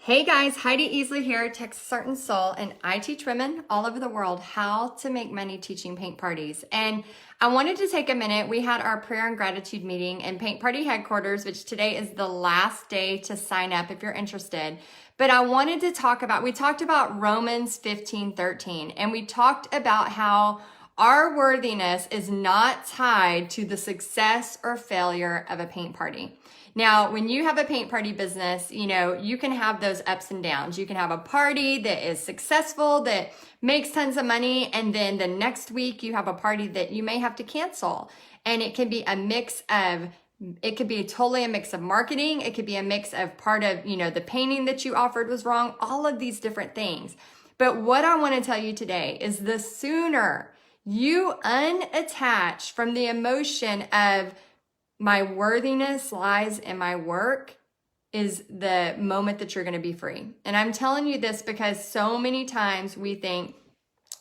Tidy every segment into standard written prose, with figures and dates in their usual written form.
Hey guys, Heidi Easley here, Texas Art and Soul, and I teach women all over the world how to make money teaching paint parties. And I wanted to take a minute. We had our prayer and gratitude meeting in Paint Party headquarters, which today is the last day to sign up if you're interested. But I wanted to we talked about Romans 15:13, and we talked about how our worthiness is not tied to the success or failure of a paint party. Now, when you have a paint party business, you can have those ups and downs. You can have a party that is successful, that makes tons of money, and then the next week you have a party that you may have to cancel. And it can be it could be totally a mix of marketing. It could be a mix of part of, the painting that you offered was wrong, all of these different things. But what I want to tell you today is the sooner you unattach from the emotion of my worthiness lies in my work is the moment that you're going to be free. And I'm telling you this because so many times we think,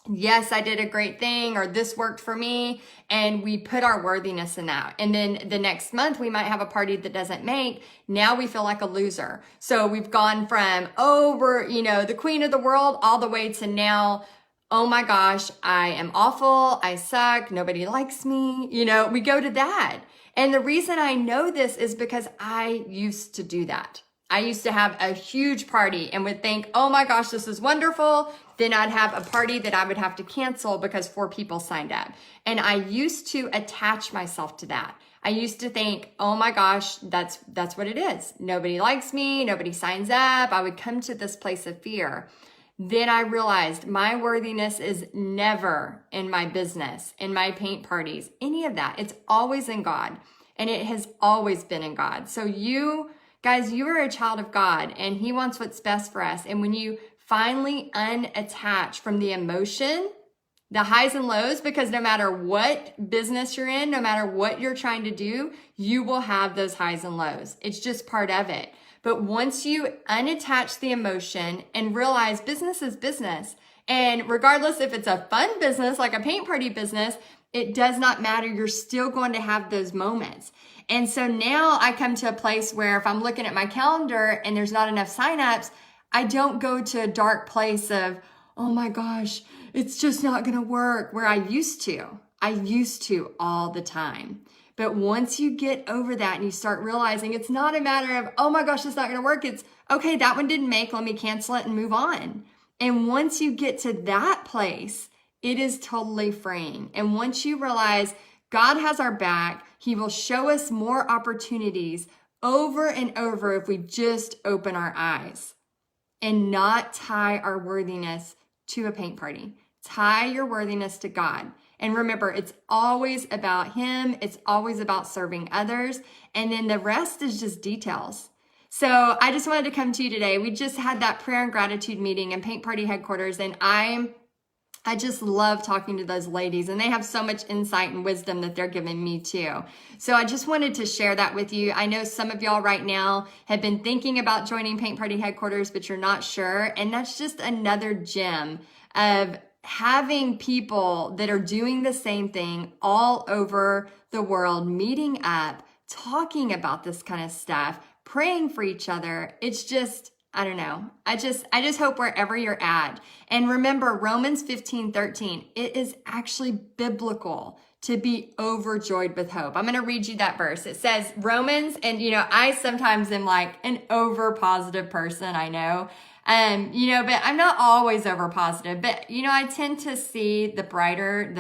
yes, I did a great thing, or this worked for me, and we put our worthiness in that. And then the next month we might have a party that doesn't make. Now we feel like a loser. So we've gone from, we're, the queen of the world, all the way to now, oh my gosh, I am awful, I suck, nobody likes me. We go to that. And the reason I know this is because I used to do that. I used to have a huge party and would think, oh my gosh, this is wonderful. Then I'd have a party that I would have to cancel because 4 people signed up. And I used to attach myself to that. I used to think, oh my gosh, that's what it is. Nobody likes me, nobody signs up. I would come to this place of fear. Then I realized my worthiness is never in my business, in my paint parties, any of that. It's always in God, and it has always been in God. So you guys, you are a child of God, and He wants what's best for us. And when you finally unattach from the emotion, the highs and lows, because no matter what business you're in, no matter what you're trying to do, you will have those highs and lows. It's just part of it. But once you unattach the emotion and realize business is business, and regardless if it's a fun business like a paint party business, it does not matter. You're still going to have those moments. And so now I come to a place where if I'm looking at my calendar and there's not enough signups, I don't go to a dark place of, oh my gosh, it's just not going to work, where I used to. I used to all the time. But once you get over that and you start realizing it's not a matter of, oh my gosh, it's not going to work. It's, okay, that one didn't make, let me cancel it and move on. And once you get to that place, it is totally freeing. And once you realize God has our back, He will show us more opportunities over and over if we just open our eyes and not tie our worthiness to a paint party. Tie your worthiness to God. And remember, it's always about Him. It's always about serving others. And then the rest is just details. So I just wanted to come to you today. We just had that prayer and gratitude meeting in Paint Party headquarters. And I just love talking to those ladies. And they have so much insight and wisdom that they're giving me too. So I just wanted to share that with you. I know some of y'all right now have been thinking about joining Paint Party headquarters, but you're not sure. And that's just another gem of having people that are doing the same thing all over the world, meeting up, talking about this kind of stuff, praying for each other. It's just, I don't know. I just hope wherever you're at. And remember, Romans 15:13, it is actually biblical to be overjoyed with hope. I'm going to read you that verse. It says Romans, and I sometimes am like an over positive person, I know. But I'm not always over positive, but I tend to see the brighter,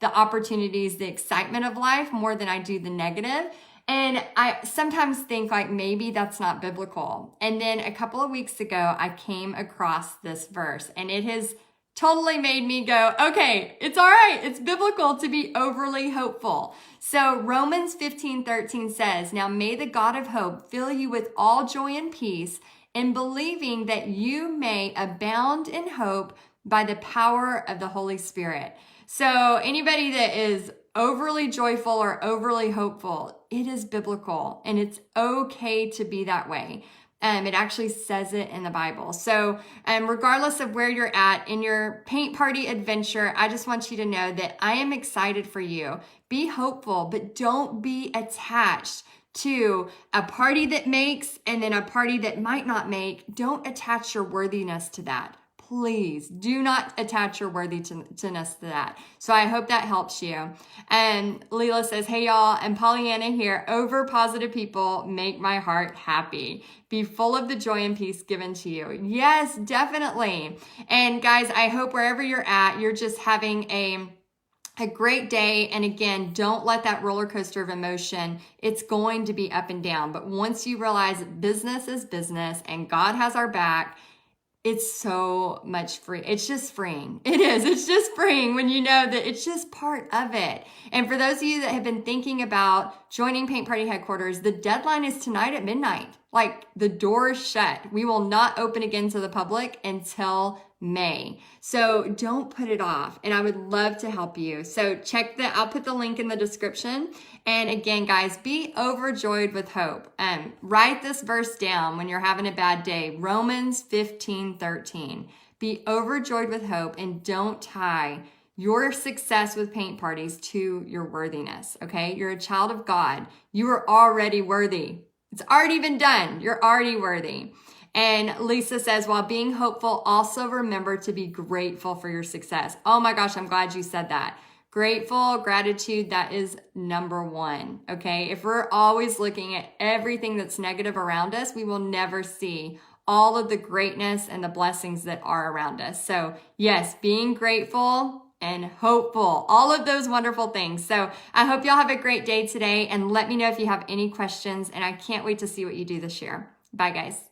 the opportunities, the excitement of life more than I do the negative. And I sometimes think like maybe that's not biblical. And then a couple of weeks ago, I came across this verse and it has totally made me go, okay, it's all right. It's biblical to be overly hopeful. So Romans 15:13 says, now may the God of hope fill you with all joy and peace in believing that you may abound in hope by the power of the Holy Spirit. So anybody that is overly joyful or overly hopeful, it is biblical and it's okay to be that way. It actually says it in the Bible. So regardless of where you're at in your paint party adventure, I just want you to know that I am excited for you. Be hopeful, but don't be attached to a party that makes and then a party that might not make. Don't attach your worthiness to that. Please do not attach your worthiness to that. So I hope that helps you. And Leela says, hey y'all, and Pollyanna here, over positive people make my heart happy. Be full of the joy and peace given to you. Yes, definitely. And guys, I hope wherever you're at, you're just having a great day. And again, don't let that roller coaster of emotion, it's going to be up and down. But once you realize business is business and God has our back, it's so much free. It's just freeing. It is. It's just freeing when you know that it's just part of it. And for those of you that have been thinking about joining Paint Party Headquarters, the deadline is tonight at midnight. Like, the door is shut. We will not open again to the public until May. So don't put it off. And I would love to help you. So I'll put the link in the description. And again, guys, be overjoyed with hope. Write this verse down when you're having a bad day. Romans 15:13. Be overjoyed with hope and don't tie your success with paint parties to your worthiness. Okay? You're a child of God. You are already worthy. It's already been done. You're already worthy. And Lisa says, while being hopeful, also remember to be grateful for your success. Oh my gosh, I'm glad you said that. Grateful, gratitude, that is number one, okay? If we're always looking at everything that's negative around us, we will never see all of the greatness and the blessings that are around us. So yes, being grateful and hopeful, all of those wonderful things. So I hope y'all have a great day today, and let me know if you have any questions, and I can't wait to see what you do this year. Bye, guys.